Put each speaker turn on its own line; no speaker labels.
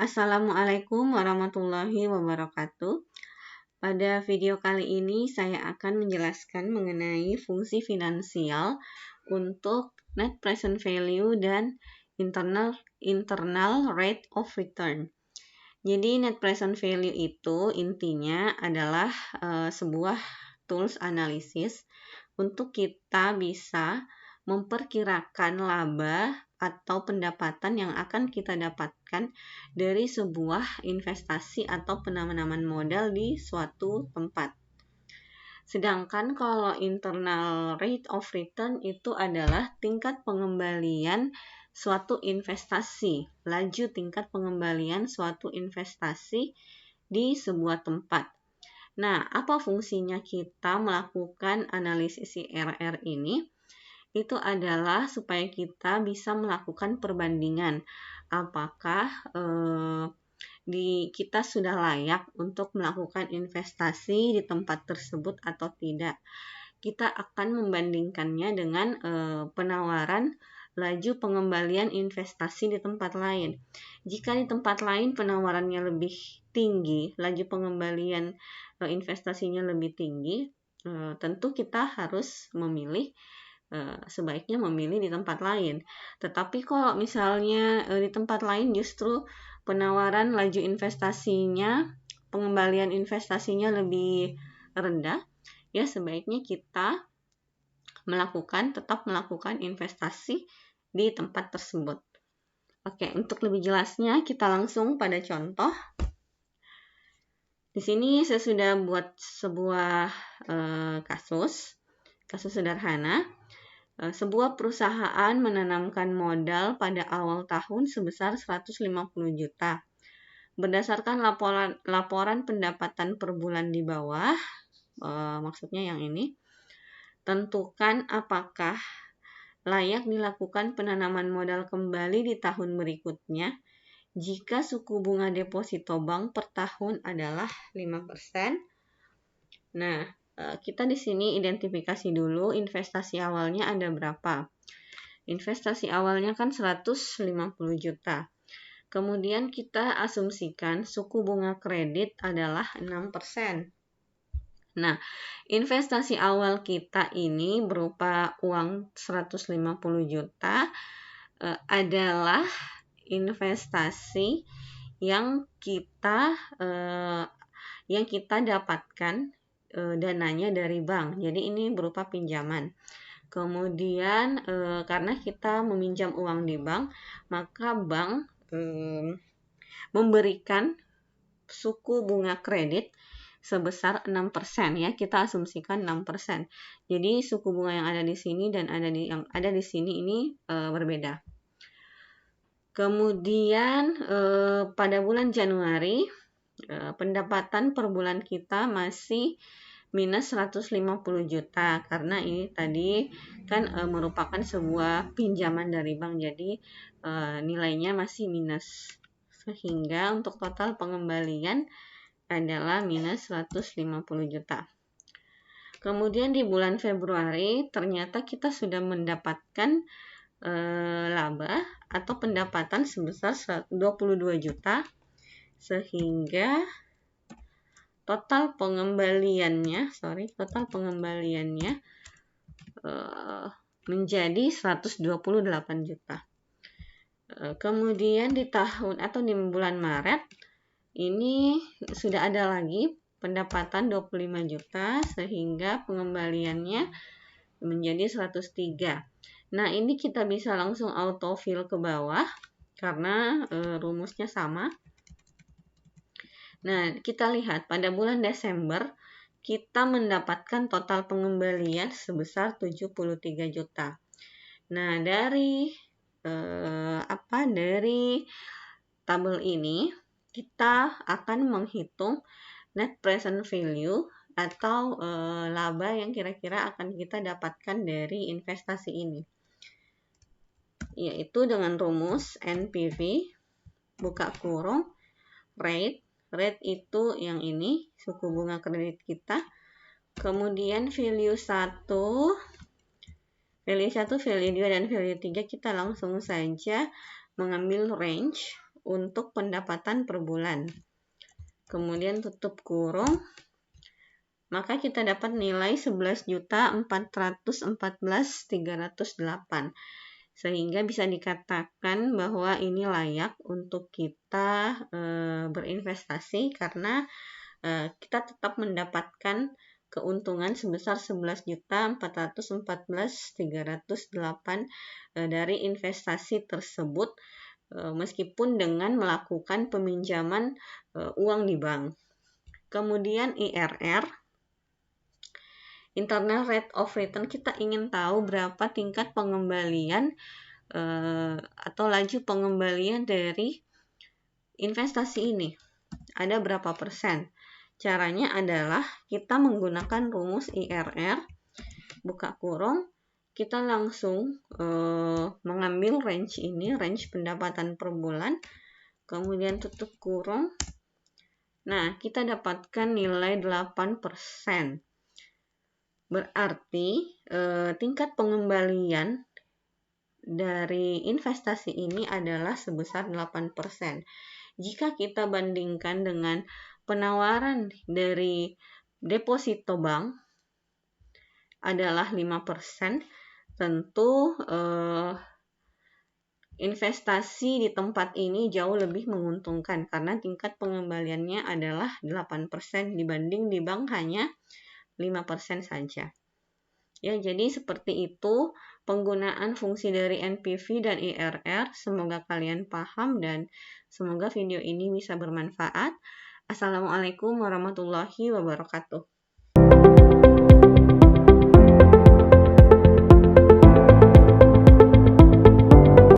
Assalamualaikum warahmatullahi wabarakatuh. Pada video kali ini saya akan menjelaskan mengenai fungsi finansial untuk net present value dan internal rate of return. Jadi net present value itu intinya adalah sebuah tools analisis untuk kita bisa memperkirakan laba atau pendapatan yang akan kita dapatkan dari sebuah investasi atau penanaman modal di suatu tempat. Sedangkan kalau internal rate of return itu adalah tingkat pengembalian suatu investasi, laju tingkat pengembalian suatu investasi di sebuah tempat. Nah, apa fungsinya kita melakukan analisis IRR ini? Itu adalah supaya kita bisa melakukan perbandingan apakah kita sudah layak untuk melakukan investasi di tempat tersebut atau tidak. Kita akan membandingkannya dengan penawaran laju pengembalian investasi di tempat lain. Jika di tempat lain penawarannya lebih tinggi, laju pengembalian investasinya lebih tinggi, tentu kita harus sebaiknya memilih di tempat lain. Tetapi kalau misalnya di tempat lain justru penawaran laju investasinya, pengembalian investasinya lebih rendah, ya sebaiknya kita tetap melakukan investasi di tempat tersebut. Oke, untuk lebih jelasnya kita langsung pada contoh. Di sini saya sudah buat sebuah kasus sederhana. Sebuah perusahaan menanamkan modal pada awal tahun sebesar 150 juta. Berdasarkan laporan pendapatan per bulan di bawah, maksudnya yang ini, tentukan apakah layak dilakukan penanaman modal kembali di tahun berikutnya jika suku bunga deposito bank per tahun adalah 5%. Nah, kita di sini identifikasi dulu investasi awalnya ada berapa. Investasi awalnya kan 150 juta. Kemudian kita asumsikan suku bunga kredit adalah 6%. Nah, investasi awal kita ini berupa uang 150 juta adalah investasi yang kita dapatkan dananya dari bank. Jadi ini berupa pinjaman. Kemudian karena kita meminjam uang di bank, maka bank memberikan suku bunga kredit sebesar 6% ya. Kita asumsikan 6%. Jadi suku bunga yang ada di sini dan yang ada di sini ini berbeda. Kemudian pada bulan Januari pendapatan per bulan kita masih minus 150 juta karena ini tadi kan merupakan sebuah pinjaman dari bank, jadi nilainya masih minus, sehingga untuk total pengembalian adalah minus 150 juta. Kemudian di bulan Februari ternyata kita sudah mendapatkan laba atau pendapatan sebesar 22 juta, sehingga total pengembaliannya menjadi 128 juta. Kemudian di bulan Maret ini sudah ada lagi pendapatan 25 juta, sehingga pengembaliannya menjadi 103. Nah, ini kita bisa langsung autofill ke bawah karena rumusnya sama. Nah, kita lihat pada bulan Desember kita mendapatkan total pengembalian sebesar 73 juta. Nah, dari tabel ini kita akan menghitung net present value atau laba yang kira-kira akan kita dapatkan dari investasi ini, yaitu dengan rumus NPV buka kurung rate itu yang ini, suku bunga kredit kita. Kemudian value 1, value 2, dan value 3 kita langsung saja mengambil range untuk pendapatan per bulan. Kemudian tutup kurung, maka kita dapat nilai 11.414.308. Sehingga bisa dikatakan bahwa ini layak untuk kita berinvestasi karena kita tetap mendapatkan keuntungan sebesar 11.414.308 dari investasi tersebut, meskipun dengan melakukan peminjaman uang di bank. Kemudian IRR, Internal Rate of Return, kita ingin tahu berapa tingkat pengembalian atau laju pengembalian dari investasi ini. Ada berapa persen? Caranya adalah kita menggunakan rumus IRR, buka kurung, kita langsung mengambil range ini, range pendapatan per bulan, kemudian tutup kurung. Nah, kita dapatkan nilai 8%. Berarti tingkat pengembalian dari investasi ini adalah sebesar 8%. Jika kita bandingkan dengan penawaran dari deposito bank adalah 5%, tentu investasi di tempat ini jauh lebih menguntungkan karena tingkat pengembaliannya adalah 8% dibanding di bank hanya 5% saja. Ya, jadi seperti itu penggunaan fungsi dari NPV dan IRR. Semoga kalian paham dan semoga video ini bisa bermanfaat. Assalamualaikum warahmatullahi wabarakatuh.